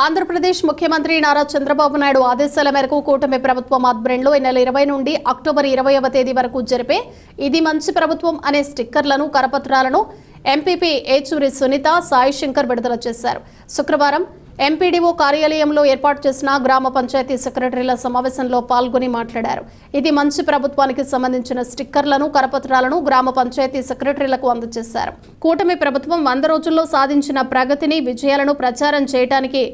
ఆంధ్రప్రదేశ్ ముఖ్యమంత్రి నారా చంద్రబాబు నాయుడు ఆదేశాల మేరకు కూటమి ప్రభుత్వం ఆధ్వర్యంలో ఈ నెల 20 నుండి అక్టోబర్ 20వ తేదీ వరకు జరిపే ఇది మంచి ప్రభుత్వం అనే స్టిక్కర్లను కరపత్రాలను ఎంపీపీ ఏచూరి సునీత సాయి శంకర్ విడుదల చేశారు. శుక్రవారం ఎంపీడీఓ కార్యాలయంలో ఏర్పాటు చేసిన గ్రామ పంచాయతీ సెక్రటరీల సమావేశంలో పాల్గొని మాట్లాడారు. ఇది మంచి ప్రభుత్వానికి సంబంధించిన స్టిక్కర్లను కరపత్రాలను గ్రామ పంచాయతీ సెక్రటరీలకు అందజేశారు. కూటమి ప్రభుత్వం 100 రోజుల్లో సాధించిన ప్రగతిని విజయాలను ప్రచారం చేయడానికి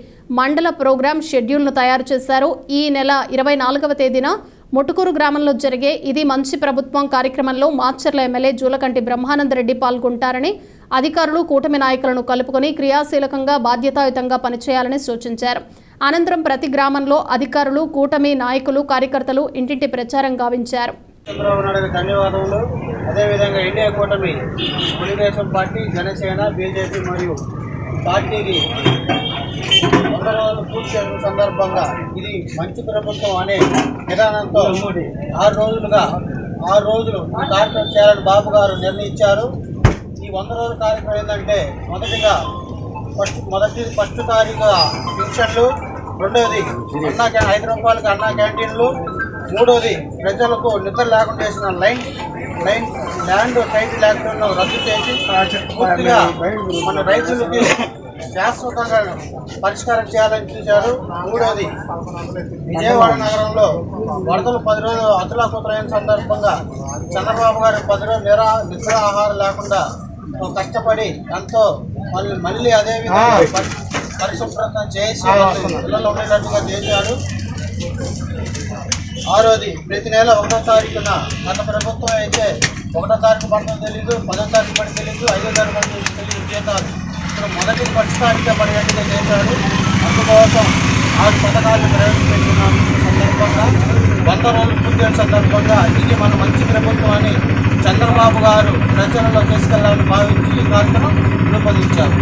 మండల ప్రోగ్రాం షెడ్యూల్ను తయారు చేశారు. ఈ నెల 24వ తేదీన ముటుకూరు గ్రామంలో జరిగే ఇది మంచి ప్రభుత్వం కార్యక్రమంలో మాచర్ల ఎమ్మెల్యే జూలకంటి బ్రహ్మానందరెడ్డి పాల్గొంటారని, అధికారులు కూటమి నాయకులను కలుపుకొని క్రియాశీలకంగా బాధ్యతాయుతంగా పనిచేయాలని సూచించారు. అనంతరం ప్రతి గ్రామంలో అధికారులు, కూటమి నాయకులు, కార్యకర్తలు ఇంటింటి ప్రచారం గావించారు. చంద్రబాబు నాయుడు ధన్యవాదములు. అదేవిధంగా ఇండియా కూటమి తెలుగుదేశం పార్టీ, జనసేన, బీజేపీ మరియు పార్టీకి 100 రోజులు పూర్తి చేసిన సందర్భంగా ఇది మంచి ప్రభుత్వం అనే విధానంతో 6 రోజులు ఈ కార్యక్రమం చేయాలని బాబు గారు నిర్ణయించారు. ఈ 100 రోజుల కార్యక్రమం ఏంటంటే ఫస్ట్ తారీఖుగా పింఛన్లు, రెండోది 5 రూపాయలకి అన్నా క్యాంటీన్లు, మూడోది ప్రజలకు నిద్ర లేకుండా చేసిన ల్యాండ్ టైటిల్ యాక్ట్ను రద్దు చేసి పూర్తిగా మన రైతులకి శాశ్వతంగా పరిష్కారం చేయాలని చూశారు. మూడోది విజయవాడ నగరంలో వరదలు 10 రోజులు అతలాకుతలైన సందర్భంగా చంద్రబాబు గారు 10 రోజులు నిద్రాహారం లేకుండా కష్టపడి ఎంతో మళ్ళీ అదేవిధంగా పరిశుభ్రత చేసి పిల్లలు ఉండేటట్టుగా చేశారు. ఆరోది ప్రతి నెల 1వ తారీఖున గత ప్రభుత్వం అయితే 1వ తారీఖు పడడం తెలీదు, 10వ తారీఖు పడి తెలీదు, 5వ తారీఖు పడి తెలీదు జీతాలు. ఇప్పుడు మొదటి ఫస్ట్ తారీఖే పడేట్టుగా చేశారు. అందుకోసం 6 పథకాలు ప్రవేశపెట్టిన సందర్భంగా 100 రోజులు పూర్తి సందర్భంగా ఇది మన మంచి ప్రభుత్వం అని చంద్రబాబు గారు ప్రజలలో తీసుకెళ్లాలని భావించి ఈ కార్యక్రమం రూపొందించారు.